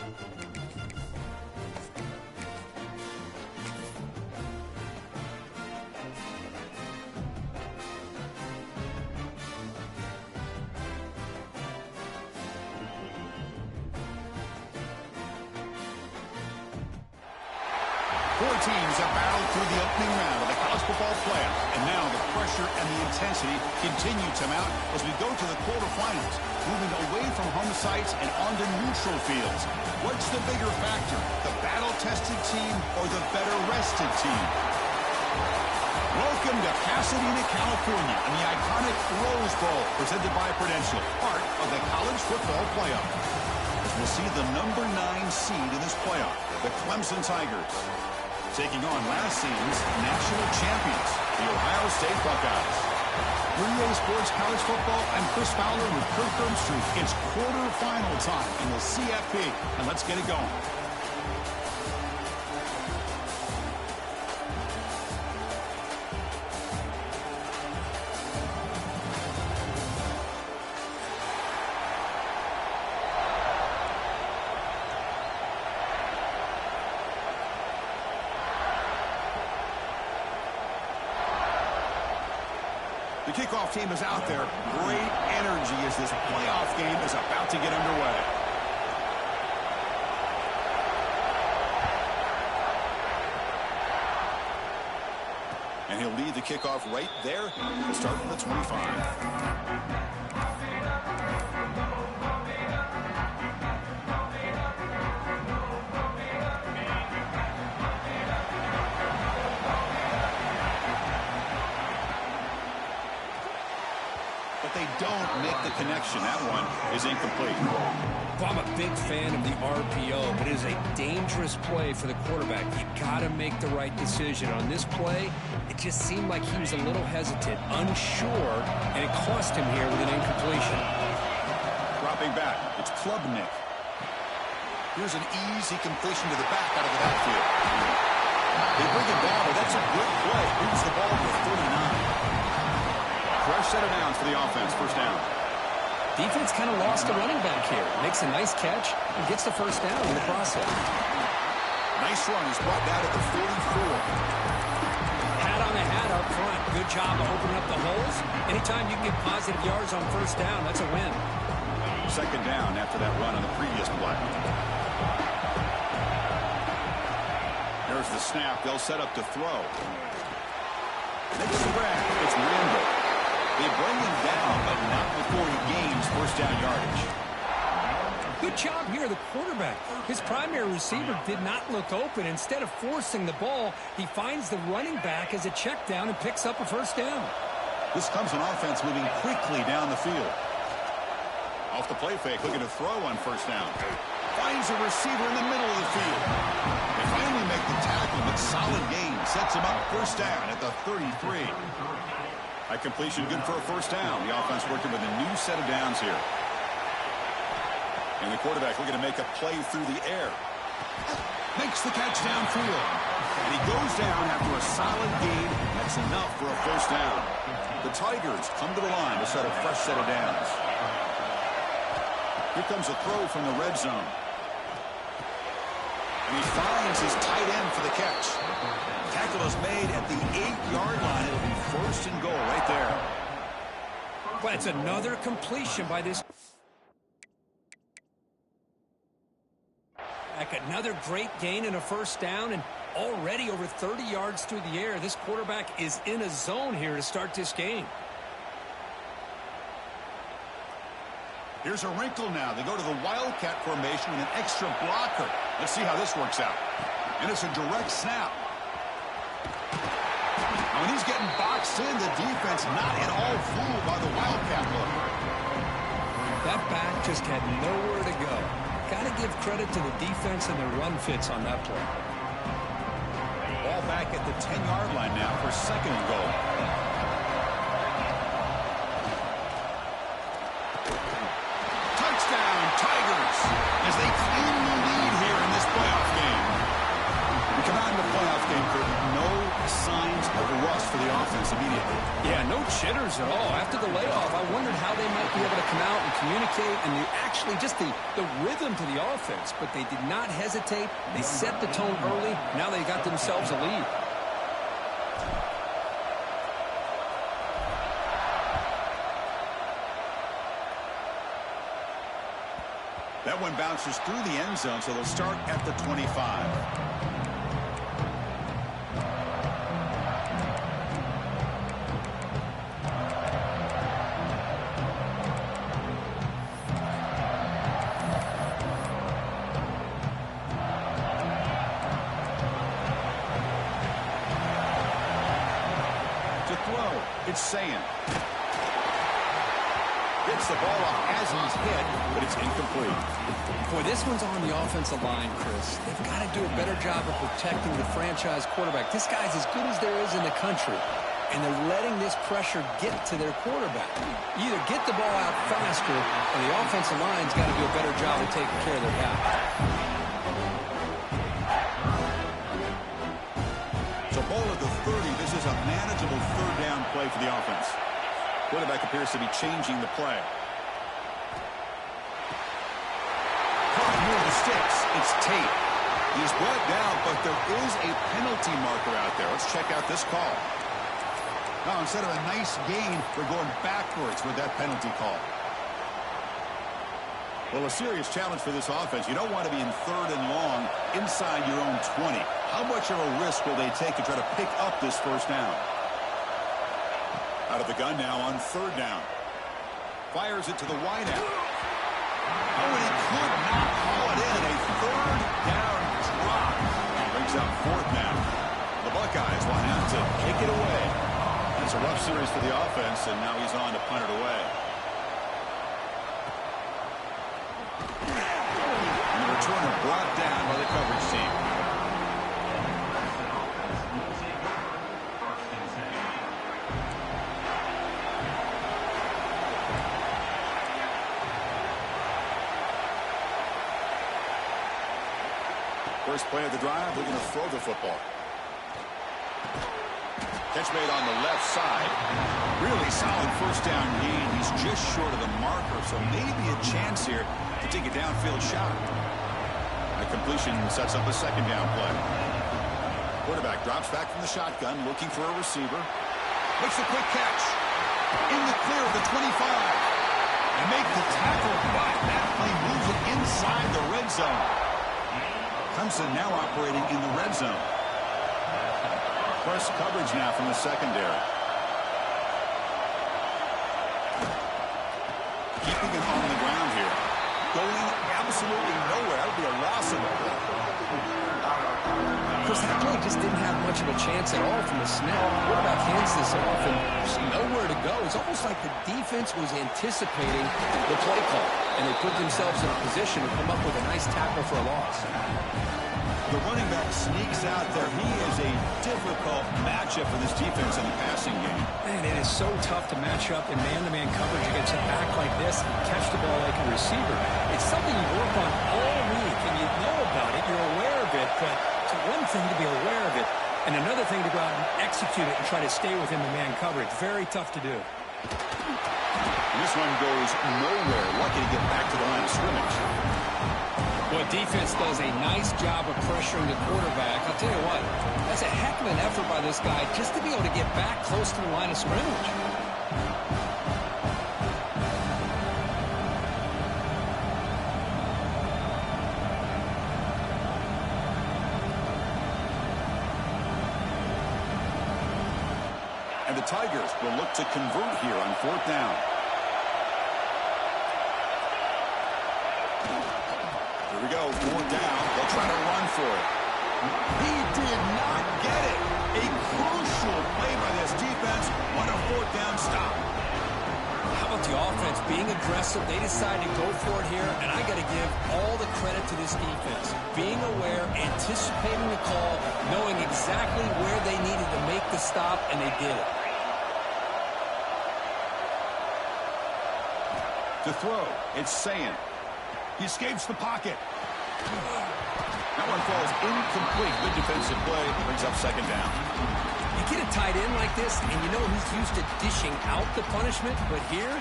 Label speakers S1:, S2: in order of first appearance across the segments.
S1: Four teams have battled through the opening round of the college football playoff, and now the pressure and the intensity continue to mount as we go to the quarterfinals, moving away from home sites and onto neutral fields. What's the bigger factor, the battle-tested team or the better-rested team? Welcome to Pasadena, California, and the iconic Rose Bowl, presented by Prudential, part of the college football playoff. As we'll see the number 9 seed in this playoff, the Clemson Tigers, taking on last season's national champions, the Ohio State Buckeyes. For EA Sports College Football, I'm Chris Fowler with Kirk Herbstreit. It's quarterfinal time in the CFP, and let's get it going. The kickoff team is out there. Great energy as this playoff game is about to get underway. And he'll lead the kickoff right there to start from the 25. They don't make the connection. That one is incomplete.
S2: Well, I'm a big fan of the RPO, but it is a dangerous play for the quarterback. You got to make the right decision. On this play, it just seemed like he was a little hesitant, unsure, and it cost him here with an incompletion.
S1: Dropping back, it's Klubnik. Here's an easy completion to the back out of the backfield. They bring it down, but that's a good play. Brings the ball to 39. Fresh set of downs for the offense, first down.
S2: Defense kind of lost a running back here. Makes a nice catch and gets the first down in the process.
S1: Nice run. He's brought down at the 44.
S2: Hat on the hat up front. Good job of opening up the holes. Anytime you can get positive yards on first down, that's a win.
S1: Second down after that run on the previous play. There's the snap. They'll set up to throw. Next grab. It's Randall. They bring him down, but not before he gains first down yardage.
S2: Good job here, the quarterback. His primary receiver did not look open. Instead of forcing the ball, he finds the running back as a check down and picks up a first down.
S1: This comes an offense moving quickly down the field. Off the play fake, looking to throw on first down. Finds a receiver in the middle of the field. They finally make the tackle, but solid gain sets him up first down at the 33. That completion good for a first down. The offense working with a new set of downs here. And the quarterback looking to make a play through the air. Makes the catch downfield. And he goes down after a solid gain. That's enough for a first down. The Tigers come to the line to set a fresh set of downs. Here comes a throw from the red zone. And he finds his tight end for the catch. Tackle is made at the 8-yard line. It'll be first and goal right there.
S2: Well, that's another completion by this. Another great gain and a first down, and already over 30 yards through the air. This quarterback is in a zone here to start this game.
S1: Here's a wrinkle now. They go to the Wildcat formation with an extra blocker. Let's see how this works out. And it's a direct snap. Now, when he's getting boxed in, the defense not at all fooled by the Wildcat look.
S2: That back just had nowhere to go. Got to give credit to the defense and their run fits on that play.
S1: Ball back at the 10-yard line now for second and goal. Touchdown, Tigers, as they claim the lead here in this playoff game. We come out in the playoff game, Kurt, no signs of rust for the offense immediately.
S2: Yeah, no jitters at all. After the layoff, I wondered how they might be able to come out and communicate and actually just the rhythm to the offense. But they did not hesitate. They set the tone early. Now they got themselves a lead.
S1: That one bounces through the end zone, so they'll start at the 25. To throw, it's Sayan. Gets the ball off as he's hit, but it's incomplete.
S2: Boy, this one's on the offensive line, Chris. They've got to do a better job of protecting the franchise quarterback. This guy's as good as there is in the country, and they're letting this pressure get to their quarterback. You either get the ball out faster, or the offensive line's got to do a better job of taking care of their guy.
S1: So ball at the 30. This is a manageable third down play for the offense. Quarterback appears to be changing the play. Caught near the sticks. It's Tate. He's brought down, but there is a penalty marker out there. Let's check out this call. Now, instead of a nice gain, we're going backwards with that penalty call. Well, a serious challenge for this offense. You don't want to be in third and long inside your own 20. How much of a risk will they take to try to pick up this first down? Out of the gun now on third down. Fires it to the wideout. Oh, and he could not haul it in. A third down drop. Brings up fourth now. The Buckeyes will have to kick it away. That's a rough series for the offense, and now he's on to punt it away. And the returner brought down by the coverage team. First play of the drive, they're going to throw the football. Catch made on the left side. Really solid first down gain. He's just short of the marker, so maybe a chance here to take a downfield shot. A completion sets up a second down play. Quarterback drops back from the shotgun, looking for a receiver. Makes a quick catch. In the clear of the 25. And make the tackle, but that play moves it inside the red zone. Clemson now operating in the red zone. Press coverage now from the secondary. Keeping it on the ground here. Going absolutely nowhere. That would be a loss of it.
S2: Chris, that play just didn't have much of a chance at all from the snap. Quarterback hands this off and there's nowhere to go. It's almost like the defense was anticipating the play call, and they put themselves in a position to come up with a nice tackle for a loss.
S1: The running back sneaks out there. He is a difficult matchup for this defense in the passing game.
S2: Man, it is so tough to match up in man-to-man coverage against a back like this and catch the ball like a receiver. It's something you work on all week, and you know about it. You're aware of it, but it's one thing to be aware of it, and another thing to go out and execute it and try to stay within the man coverage. Very tough to do.
S1: And this one goes nowhere. Lucky to get back to the line of scrimmage.
S2: Well, defense does a nice job of pressuring the quarterback. I'll tell you what, that's a heck of an effort by this guy just to be able to get back close to the line of scrimmage.
S1: And the Tigers will look to convert here on fourth down. Here we go, fourth down. They'll try to run for it. He did not get it. A crucial play by this defense on a fourth down stop.
S2: How about the offense being aggressive? They decided to go for it here, and I got to give all the credit to this defense. Being aware, anticipating the call, knowing exactly where they needed to make the stop, and they did it.
S1: To throw, it's Sayan. He escapes the pocket. That one falls incomplete. Good defensive play. Brings up second down.
S2: You get a tight end like this, and you know he's used to dishing out the punishment, but here,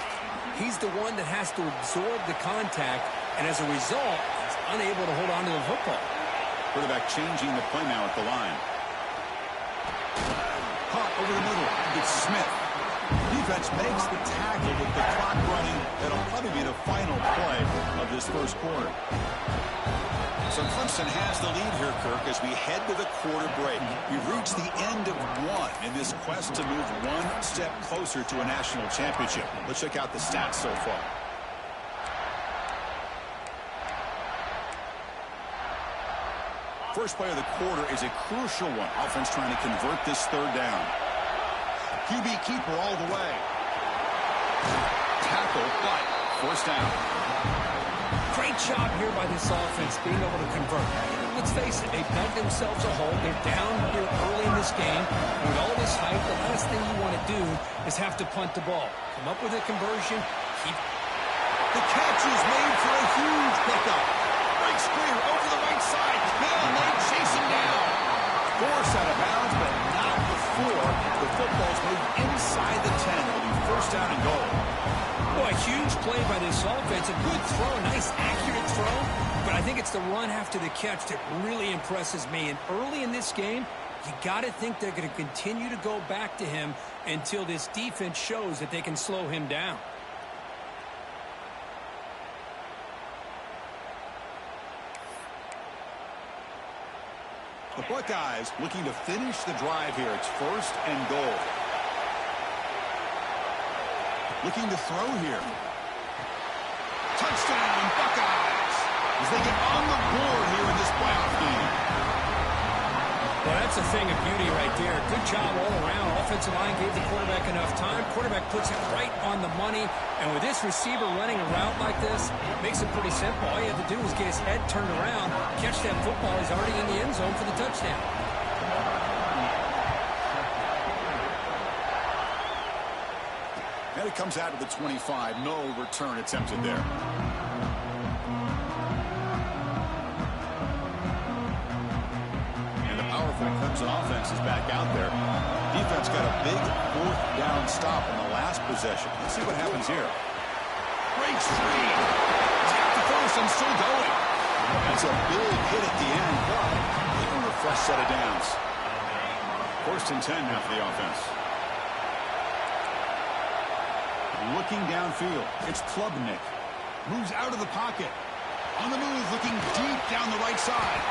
S2: he's the one that has to absorb the contact, and as a result, he's unable to hold on to the football.
S1: Quarterback changing the play now at the line. Caught over the middle. It's Smith. Defense makes the tackle with the clock running. That'll probably be the final play of this first quarter. So Clemson has the lead here, Kirk, as we head to the quarter break. We've reached the end of one in this quest to move one step closer to a national championship. Let's check out the stats so far. First play of the quarter is a crucial one. Offense trying to convert this third down. QB keeper all the way. Tackle, but first down.
S2: Great job here by this offense being able to convert. Let's face it, they've dug themselves a hole. They're down here early in this game. With all this hype, the last thing you want to do is have to punt the ball. Come up with a conversion.
S1: The catch is made for a huge pickup. Breaks clear over the right side. Hill, and they chase him down. Force out of bounds, but not before the football's moved inside the 10. It'll be first down and goal.
S2: Boy, a huge play by this offense. A good throw, a nice accurate throw. But I think it's the run after the catch that really impresses me. And early in this game, you got to think they're going to continue to go back to him until this defense shows that they can slow him down.
S1: The Buckeyes looking to finish the drive here. It's first and goal. Looking to throw here. Touchdown, Buckeyes! As they get on the board here in this playoff game.
S2: Well, that's a thing of beauty right there. Good job all around. Offensive line gave the quarterback enough time. Quarterback puts it right on the money. And with this receiver running a route like this, it makes it pretty simple. All you have to do is get his head turned around, catch that football. He's already in the end zone for the touchdown.
S1: And it comes out of the 25. No return attempted there. And the powerful Clemson offense is back out there. Defense got a big fourth down stop in the last possession. Let's see what happens here. Breaks free. Tap the first and still going. That's a big hit at the end, but even with a fresh set of downs. First and 10 now for the offense. Looking downfield. It's Klubnik. Moves out of the pocket. On the move, looking deep down the right side.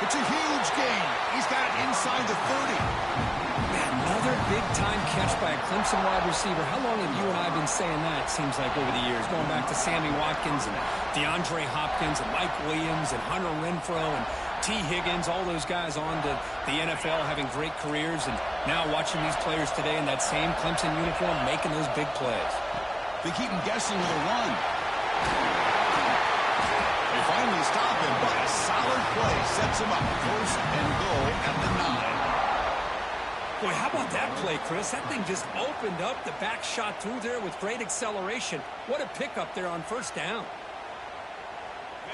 S1: It's a huge gain. He's got it inside the 30.
S2: Another big-time catch by a Clemson wide receiver. How long have you and I been saying that, it seems like, over the years? Going back to Sammy Watkins and DeAndre Hopkins and Mike Williams and Hunter Renfrow and T. Higgins, all those guys on to the NFL having great careers, and now watching these players today in that same Clemson uniform making those big plays.
S1: They keep him guessing with a run. They finally stop him, but a solid play sets him up. First and goal at the 9.
S2: Boy, how about that play, Chris? That thing just opened up. The back shot through there with great acceleration. What a pickup there on first down.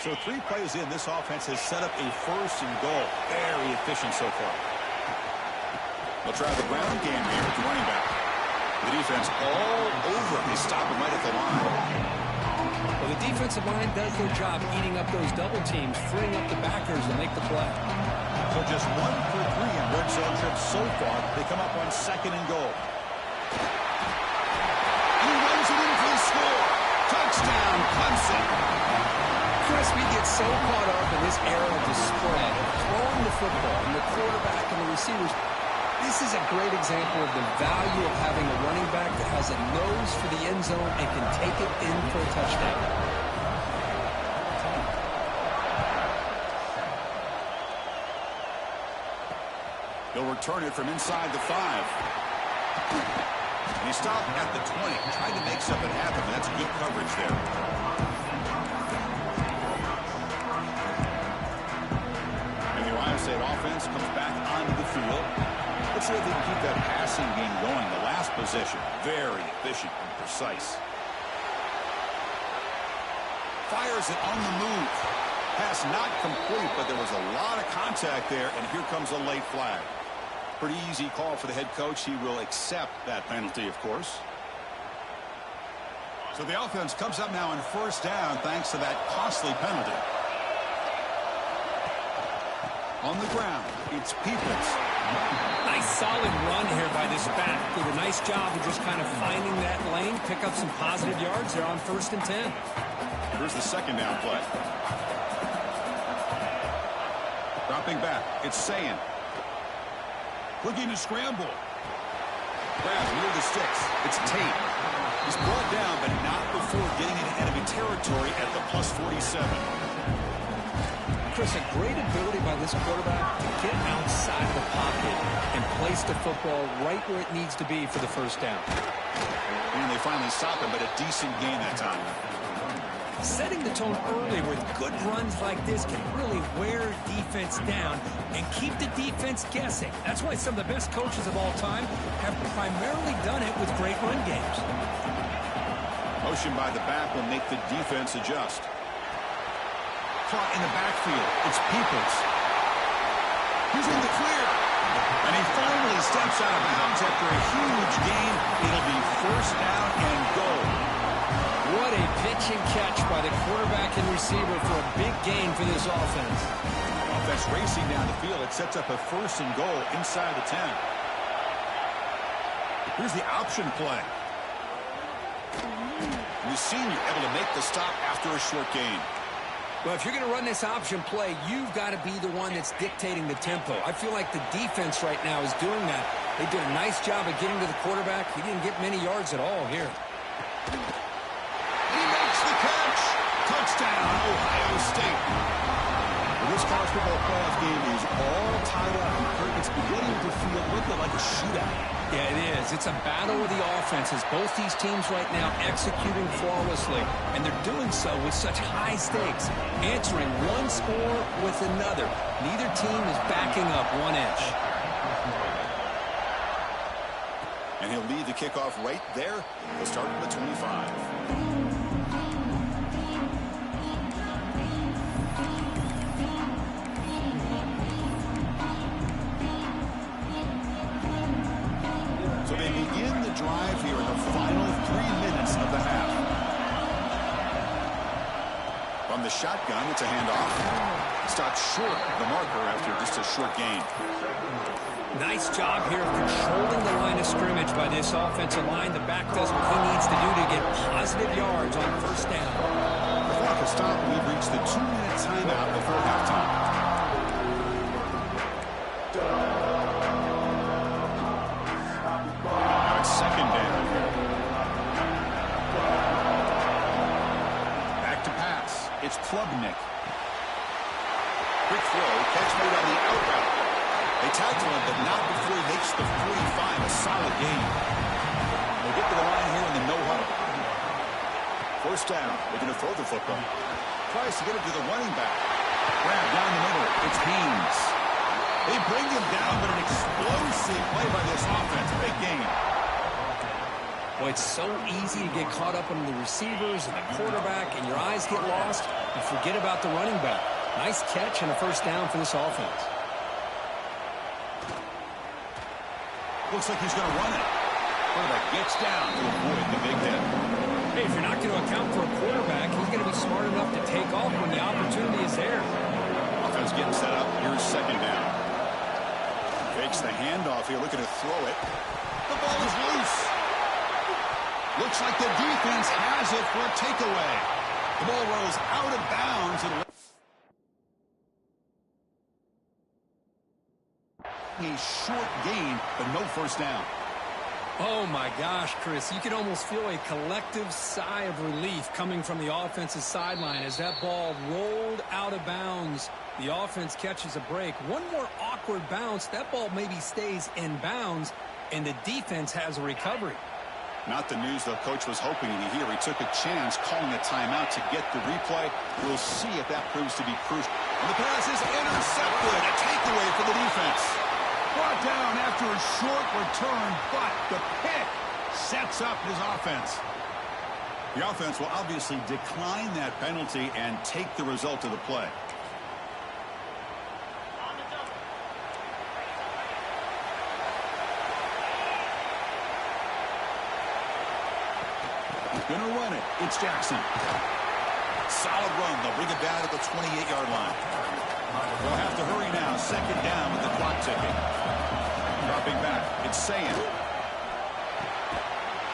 S1: So 3 plays in, this offense has set up a first and goal. Very efficient so far. They'll try the ground game here with the running back. The defense all over him. They stop him right at the line.
S2: Well, the defensive line does their job eating up those double teams, freeing up the backers to make the play.
S1: So just 1 for 3 in red zone trips so far. They come up on second and goal. And he runs it in for the score. Touchdown, Clemson.
S2: Chris, we get so caught up in this era of the spread, of throwing the football, and the quarterback and the receivers. This is a great example of the value of having a running back that has a nose for the end zone and can take it in for a touchdown.
S1: They'll return it from inside the 5. He stopped at the 20, trying to make something happen. That's good coverage there. And the Ohio State offense comes back onto the field. Let's see if they can keep that passing game going. The last possession, very efficient and precise. Fires it on the move. Pass not complete, but there was a lot of contact there, and here comes a late flag. Pretty easy call for the head coach. He will accept that penalty, of course. So the offense comes up now on first down thanks to that costly penalty. On the ground, it's Peoples.
S2: Nice solid run here by this back. Did a nice job of just kind of finding that lane, pick up some positive yards there on 1st and 10.
S1: Here's the second down play. Dropping back, it's Sayin. Looking to scramble. Grab near the sticks. It's Tate. He's brought down, but not before getting into enemy territory at the +47.
S2: Chris, a great ability by this quarterback to get outside of the pocket and place the football right where it needs to be for the first down.
S1: And they finally stop him, but a decent gain that time.
S2: Setting the tone early with good runs like this can really wear defense down and keep the defense guessing. That's why some of the best coaches of all time have primarily done it with great run games.
S1: Motion by the back will make the defense adjust. Caught in the backfield. It's Peoples. He's in the clear. And he finally steps out of bounds after a huge gain. It'll be first down and goal.
S2: What a pitch and catch by the quarterback and receiver for a big gain for this offense.
S1: Offense racing down the field. It sets up a 1st and goal inside the 10. Here's the option play. The senior able to make the stop after a short gain.
S2: Well, if you're going to run this option play, you've got to be the one that's dictating the tempo. I feel like the defense right now is doing that. They did a nice job of getting to the quarterback. He didn't get many yards at all here.
S1: He makes the catch. Touchdown, Ohio State. Well, this college football playoff game is all tied up. It's beginning to feel a little bit like a shootout.
S2: Yeah, it is. It's a battle of the offenses. Both these teams right now executing flawlessly, and they're doing so with such high stakes, answering one score with another. Neither team is backing up 1 inch.
S1: And he'll lead the kickoff right there. He'll start from the 25. So they begin the drive here in the final 3 minutes of the half. From the shotgun, it's a handoff. Stopped short of the marker after just a short gain.
S2: Nice job here of controlling the line of scrimmage by this offensive line. The back does what he needs to do to get positive yards on 1st down.
S1: The clock has stopped. We've reached the 2-minute timeout before halftime. Now it's 2nd down. Back to pass. It's Klubnik. Quick throw. Catch made on the out route. They tackle him, but not before he makes the 45. A solid gain. They get to the line here in the no-huddle. 1st down. They're going to throw the football. Tries to get it to the running back. Grab down the middle. It's Haynes. They bring him down, but an explosive play by this offense. Big gain.
S2: Boy, it's so easy to get caught up in the receivers and the quarterback, and your eyes get lost. You forget about the running back. Nice catch and a 1st down for this offense.
S1: Looks like he's going to run it. Quarterback gets down to avoid the big hit.
S2: Hey, if you're not going to account for a quarterback, he's going to be smart enough to take off when the opportunity is there.
S1: Offense getting set up. Here's 2nd down. Fakes the handoff here, looking to throw it. The ball is loose. Looks like the defense has it for a takeaway. The ball rolls out of bounds. A short gain, but no 1st down.
S2: Oh, my gosh, Chris. You can almost feel a collective sigh of relief coming from the offensive sideline as that ball rolled out of bounds. The offense catches a break. One more awkward bounce. That ball maybe stays in bounds, and the defense has a recovery.
S1: Not the news the coach was hoping to hear. He took a chance calling a timeout to get the replay. We'll see if that proves to be crucial. And the pass is intercepted. A takeaway for the defense. Brought down after a short return, but the pick sets up his offense. The offense will obviously decline that penalty and take the result of the play. going to run it. It's Jackson. Solid run. They'll bring it down at the 28-yard line. They'll have to hurry now. Second down with the clock ticking. Dropping back. It's Sayan.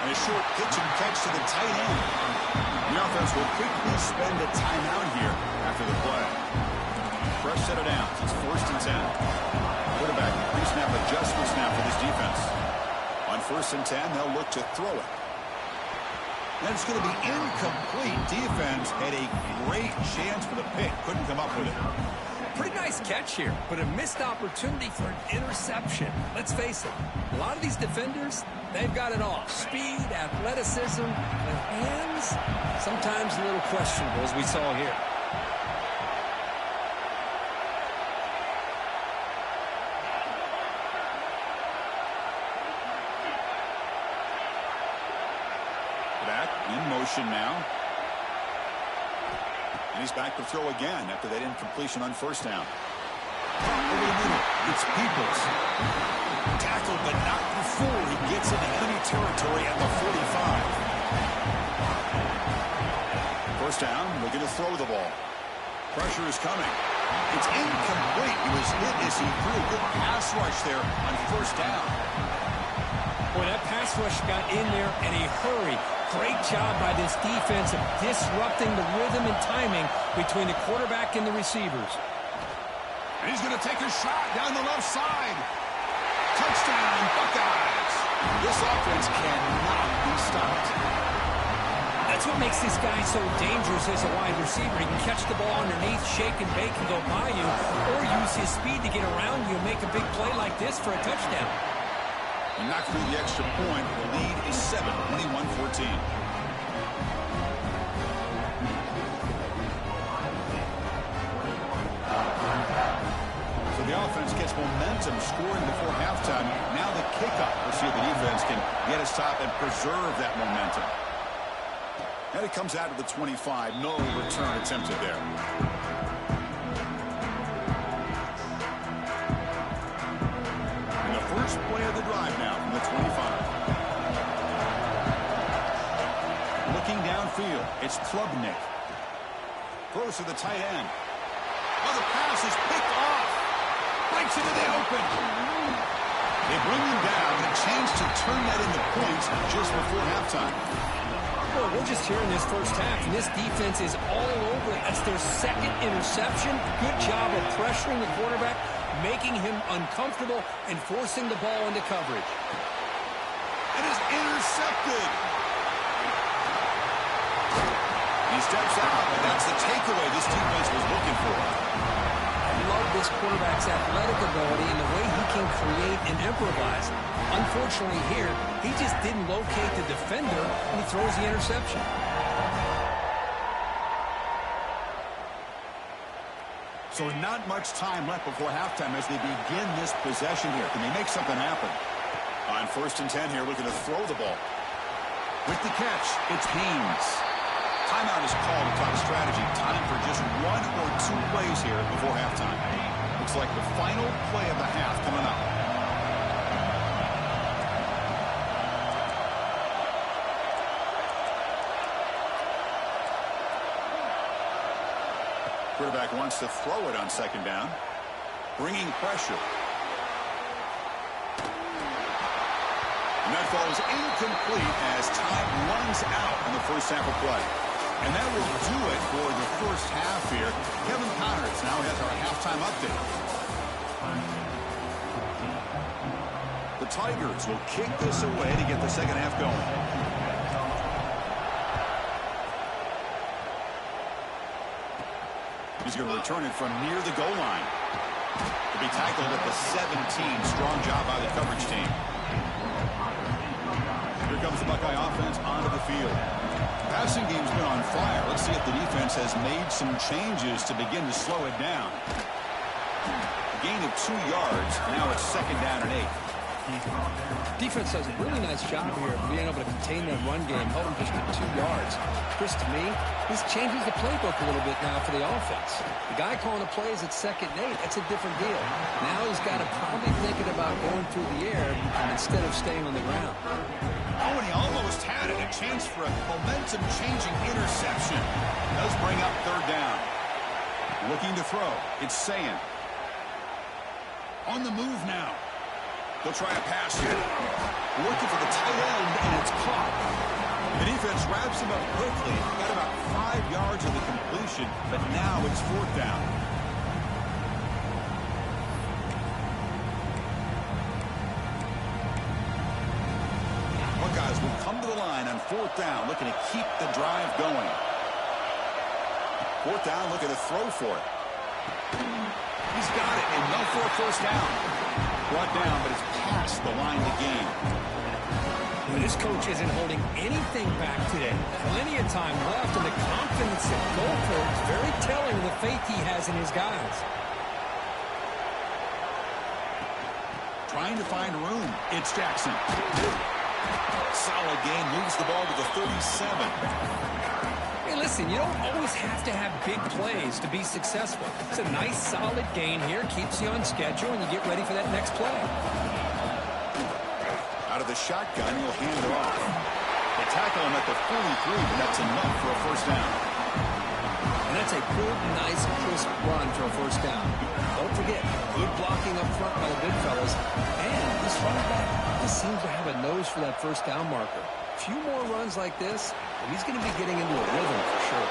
S1: And a short pitch and catch to the tight end. The offense will quickly spend a timeout here after the play. Fresh set of downs. It's 1st and 10. Quarterback pre-snap adjustments now for this defense. On 1st and 10, they'll look to throw it. And it's going to be incomplete. Defense had a great chance for the pick. Couldn't come up with it.
S2: Pretty nice catch here, but a missed opportunity for an interception. Let's face it, a lot of these defenders, they've got it all. Speed, athleticism, but hands, sometimes a little questionable, as we saw here.
S1: Back in motion now. And he's back to throw again after that incompletion on 1st down. Over the middle, it's Peoples. Tackled, but not before he gets into enemy territory at the 45. 1st down, looking to throw the ball. Pressure is coming. It's incomplete. He was hit as he threw. Good pass rush there on 1st down.
S2: Boy, that pass rush got in there in a hurry. Great job by this defense of disrupting the rhythm and timing between the quarterback and the receivers.
S1: And he's going to take a shot down the left side. Touchdown, Buckeyes. This offense cannot be stopped.
S2: That's what makes this guy so dangerous as a wide receiver. He can catch the ball underneath, shake and bake and go by you, or use his speed to get around you and make a big play like this for a touchdown.
S1: And knocked through the extra point. The lead is 7, 21-14. So the offense gets momentum scoring before halftime. Now the kickoff. We'll see if the defense can get a stop and preserve that momentum. And it comes out of the 25. No return attempted there. First play of the drive now from the 25. Looking downfield, it's Klubnik. Throws to the tight end. Oh, the pass is picked off. Breaks into the open. They bring him down and a chance to turn that into points just before halftime.
S2: Well, we're just here in this first half, and this defense is all over it. That's their 2nd interception. Good job of pressuring the quarterback, making him uncomfortable, and forcing the ball into coverage.
S1: It is intercepted. He steps out, and that's the takeaway this defense was looking for.
S2: I love this quarterback's athletic ability and the way he can create and improvise. Unfortunately here, he just didn't locate the defender, and he throws the interception.
S1: So not much time left before halftime as they begin this possession here. Can they make something happen? On 1st and 10 here, looking to throw the ball. With the catch, it's Haynes. Timeout is called to talk strategy. Time for just 1 or 2 plays here before halftime. Looks like the final play of the half coming up. Quarterback wants to throw it on 2nd down. Bringing pressure. And that ball is incomplete as time runs out in the first half of play. And that will do it for the first half here. Kevin Connors now has our halftime update. The Tigers will kick this away to get the second half going. He's going to return it from near the goal line. To be tackled at the 17. Strong job by the coverage team. Here comes the Buckeye offense onto the field. Passing game's been on fire. Let's see if the defense has made some changes to begin to slow it down. Gain of 2 yards. Now it's 2nd down and 8.
S2: Defense does a really nice job here of being able to contain that run game, hold them just to 2 yards. Chris, to me, this changes the playbook a little bit now for the offense. The guy calling the plays at 2nd and 8, that's a different deal. Now he's got to probably thinking about going through the air instead of staying on the ground.
S1: Oh, and he almost had it. A chance for a momentum-changing interception. Does bring up third down. Looking to throw. It's Sayan. On the move now. They'll try a pass here. Looking for the tight end, and it's caught. The defense wraps him up quickly. Got about 5 yards of the completion, but now it's fourth down. Buckeyes will come to the line on fourth down, looking to keep the drive going. Fourth down, looking to throw for it. He's got it, and no for a first down. Brought down, but it's past the line to gain.
S2: Well, this coach isn't holding anything back today. Plenty of time left, and the confidence at goal for is very telling of the faith he has in his guys.
S1: Trying to find room. It's Jackson. Solid game. Moves the ball to the 37.
S2: Hey, listen, you don't always have to have big plays to be successful. It's a nice, solid gain here. Keeps you on schedule, and you get ready for that next play.
S1: Out of the shotgun, he'll hand it off. They tackle him at the 43, but that's enough for a first down.
S2: And that's a good, nice, crisp run for a first down. Don't forget, good blocking up front by the big fellas. And this running back just seems to have a nose for that first down marker. A few more runs like this, and he's going to be getting into a rhythm for sure.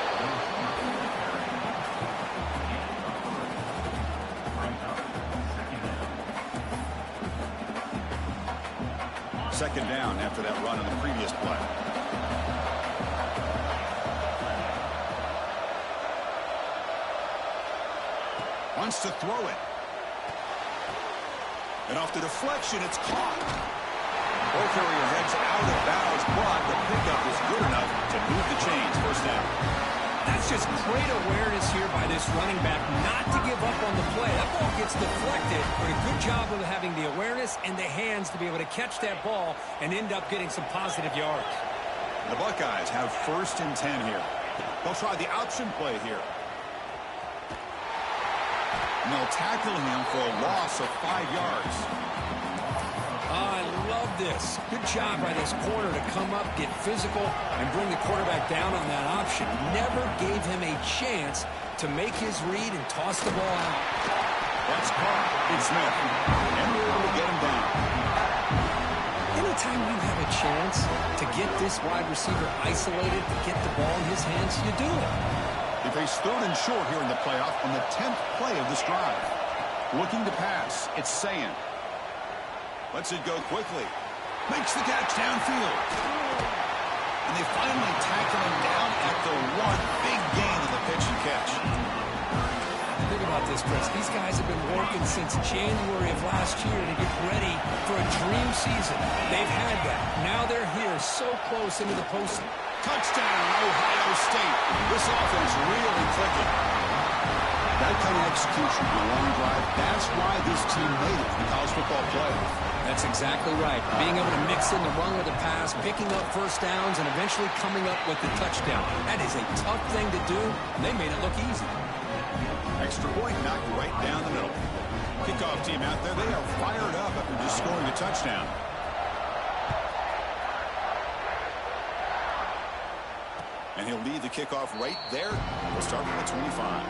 S1: Second down after that run on the previous play. Wants to throw it. And off the deflection, it's caught. Ball carrier heads out of bounds, but the pickup is good enough to move the chains. First down.
S2: That's just great awareness here by this running back not to give up on the play. That ball gets deflected, but a good job of having the awareness and the hands to be able to catch that ball and end up getting some positive yards.
S1: The Buckeyes have first and 10 here. They'll try the option play here. And they'll tackle him for a loss of 5 yards.
S2: I love this. Good job by this corner to come up, get physical, and bring the quarterback down on that option. Never gave him a chance to make his read and toss the ball out.
S1: That's caught. It's Smith. And we're able to get him down.
S2: Anytime you have a chance to get this wide receiver isolated, to get the ball in his hands, you do it.
S1: They face third and short here in the playoff on the 10th play of this drive. Looking to pass. It's Sayan. Lets it go quickly. Makes the catch downfield. And they finally tackle him down at the one. Big gain in the pitch and catch.
S2: Think about this, Chris. These guys have been working since January of last year to get ready for a dream season. They've had that. Now they're here so close into the postseason.
S1: Touchdown, Ohio State. This offense really clicking. That kind of execution on a long drive, that's why this team made it in the college football playoff.
S2: That's exactly right. Being able to mix in the run with the pass, picking up first downs, and eventually coming up with the touchdown. That is a tough thing to do. They made it look easy.
S1: Extra point knocked right down the middle. Kickoff team out there, they are fired up after just scoring a touchdown. And he'll lead the kickoff right there. We'll start from the 25.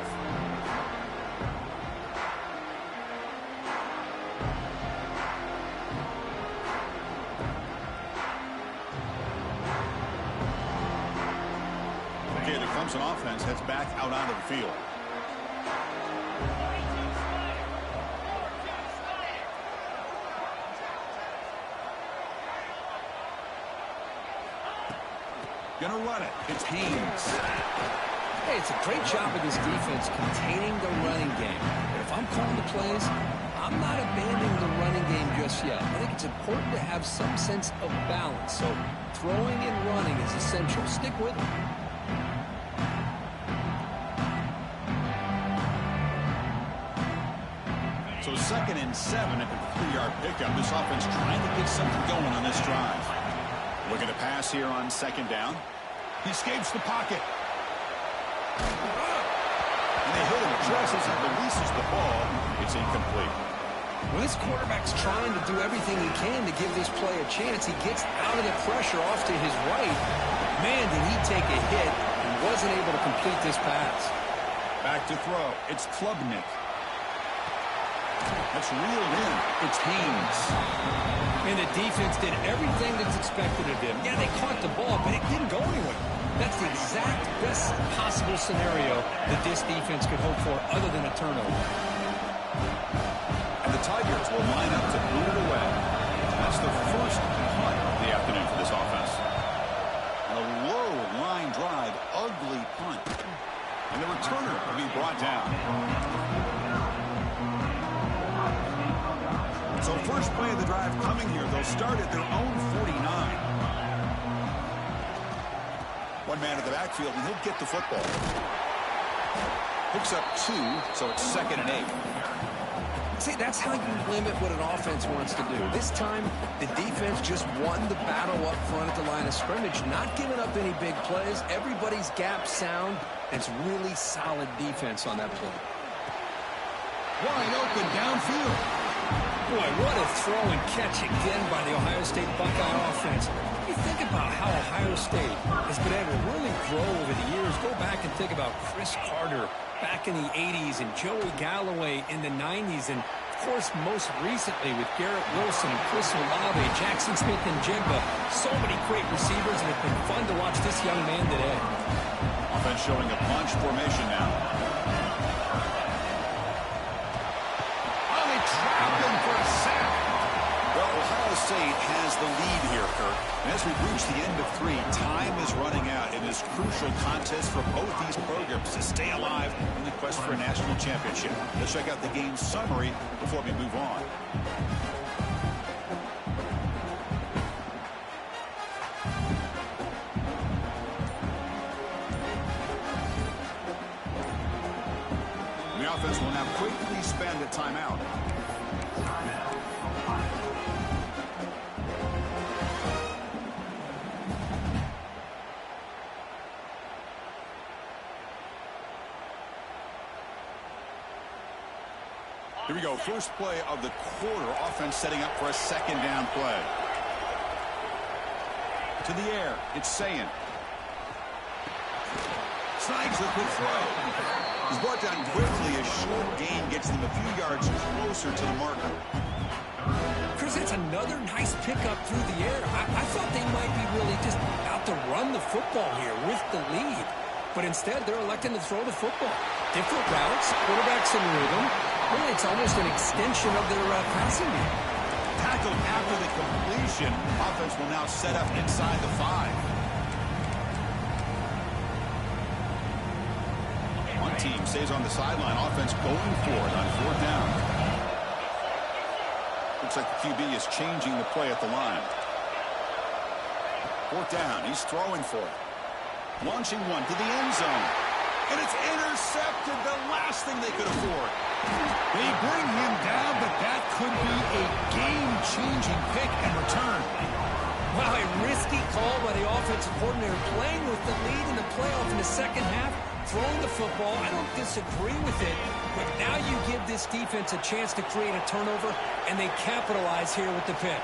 S1: Okay, the Clemson offense heads back out onto the field. Gonna run it. It's Haynes.
S2: Hey, it's a great job of this defense containing the running game. But if I'm calling the plays, I'm not abandoning the running game just yet. I think it's important to have some sense of balance. So throwing and running is essential. Stick with it.
S1: So 2nd and 7 at the 3-yard pickup. This offense trying to get something going on this drive. Looking to pass here on 2nd down. He escapes the pocket. And they hit him just as he releases the ball. It's incomplete.
S2: Well, this quarterback's trying to do everything he can to give this play a chance. He gets out of the pressure off to his right. Man, did he take a hit and wasn't able to complete this pass.
S1: Back to throw. It's Klubnik. That's reeled in. It's Haynes.
S2: And the defense did everything that's expected of them. Yeah, they caught the ball, but it didn't go anywhere. That's the exact best possible scenario that this defense could hope for other than a turnover.
S1: And the Tigers will line up to boot it away. That's the first punt of the afternoon for this offense. A low line drive, ugly punt. And the returner will be brought down. So first play of the drive coming here. They'll start at their own 49. One man in the backfield, and he'll get the football. Picks up 2, so it's 2nd and 8.
S2: See, that's how you limit what an offense wants to do. This time, the defense just won the battle up front at the line of scrimmage, not giving up any big plays. Everybody's gap sound. It's really solid defense on that play.
S1: Wide open downfield.
S2: Boy, what a throw and catch again by the Ohio State Buckeye offense. You think about how Ohio State has been able to really grow over the years. Go back and think about Chris Carter back in the 80s and Joey Galloway in the 90s. And, of course, most recently with Garrett Wilson and Chris Olave, Jackson Smith and Jigba. So many great receivers, and it's been fun to watch this young man today.
S1: Offense showing a bunch formation now. Oh, they trap him for a sack. Well, Ohio State has the lead here, Kirk. And as we reach the end of 3, time is running out in this crucial contest for both these programs to stay alive in the quest for a national championship. Let's check out the game summary before we move on. The offense will now quickly spend a timeout. Here we go. First play of the quarter. Offense setting up for a 2nd down play. To the air. It's Sayin. Snipes a quick throw. He's brought down quickly. A short gain gets them a few yards closer to the marker.
S2: Chris, it's another nice pickup through the air. I thought they might be really just out to run the football here with the lead. But instead, they're electing to throw the football. Different routes, quarterbacks in rhythm. Really, it's almost an extension of their passing game.
S1: Tackled after the completion. Offense will now set up inside the 5. One team stays on the sideline. Offense going for it on 4th down. Looks like the QB is changing the play at the line. 4th down. He's throwing for it. Launching one to the end zone. And it's intercepted, the last thing they could afford. They bring him down, but that could be a game-changing pick and return.
S2: Wow, a risky call by the offensive coordinator, playing with the lead in the playoff in the second half, throwing the football. I don't disagree with it, but now you give this defense a chance to create a turnover, and they capitalize here with the pick.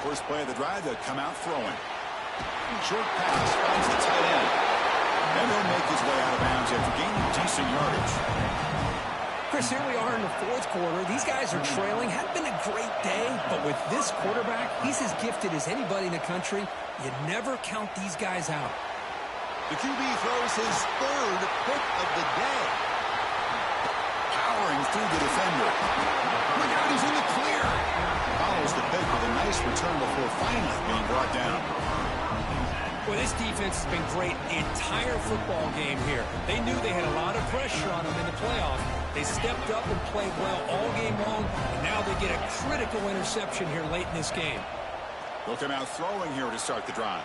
S1: First play of the drive, they'll come out throwing. Short pass finds the tight end. And he'll make his way out of bounds after gaining decent yardage.
S2: Chris, here we are in the 4th quarter. These guys are trailing. Hadn't been a great day, but with this quarterback, he's as gifted as anybody in the country. You never count these guys out.
S1: The QB throws his 3rd pick of the day. Powering through the defender. Look out, he's in the clear. Follows the pick with a nice return before finally being brought down.
S2: Well, this defense has been great the entire football game here. They knew they had a lot of pressure on them in the playoff. They stepped up and played well all game long, and now they get a critical interception here late in this game.
S1: They'll come out throwing here to start the drive.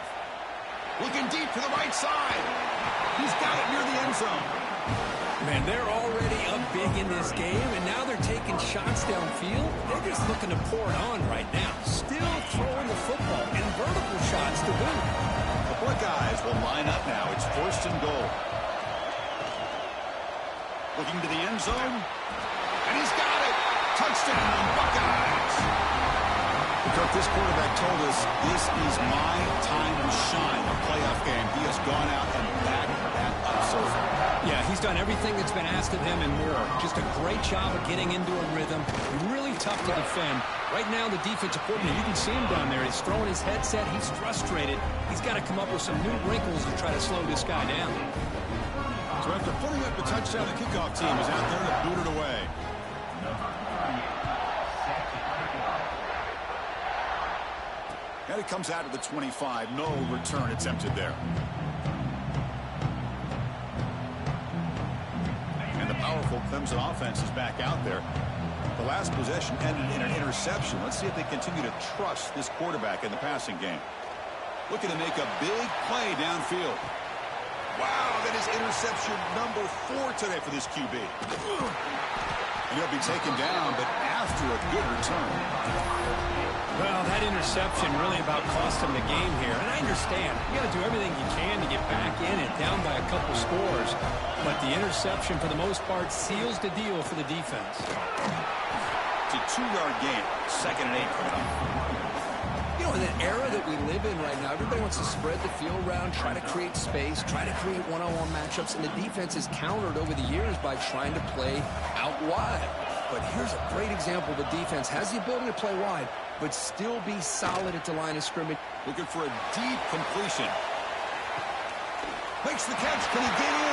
S1: Looking deep to the right side. He's got it near the end zone.
S2: Man, they're already up big in this game, and now they're taking shots downfield. They're just looking to pour it on right now. Still throwing the football, and vertical shots to boot.
S1: The Buckeyes will line up now. It's 1st and goal. Looking to the end zone. And he's got it. Touchdown, Buckeyes. Coach, this quarterback told us this is my time to shine, a playoff game. He has gone out and backed that up so far.
S2: Yeah, he's done everything that's been asked of him and more. Just a great job of getting into a rhythm. Really tough to defend. Right now, the defensive coordinator, you can see him down there. He's throwing his headset. He's frustrated. He's got to come up with some new wrinkles to try to slow this guy down.
S1: So after putting up a touchdown, the kickoff team is out there to boot it away. And it comes out of the 25. No return attempted there. And the powerful Clemson offense is back out there. The last possession ended in an interception. Let's see if they continue to trust this quarterback in the passing game. Looking to make a big play downfield. Wow, that is interception number 4 today for this QB. And he'll be taken down, but after a good return.
S2: Well, that interception really about cost him the game here. And I understand. You got to do everything you can to get back in it, down by a couple scores. But the interception, for the most part, seals the deal for the defense.
S1: It's a 2-yard gain. 2nd and 8.
S2: You know, in an era that we live in right now, everybody wants to spread the field around, try to create space, try to create one-on-one matchups, and the defense is countered over the years by trying to play out wide. But here's a great example. The defense has the ability to play wide, but still be solid at the line of scrimmage.
S1: Looking for a deep completion. Makes the catch. Can he get in?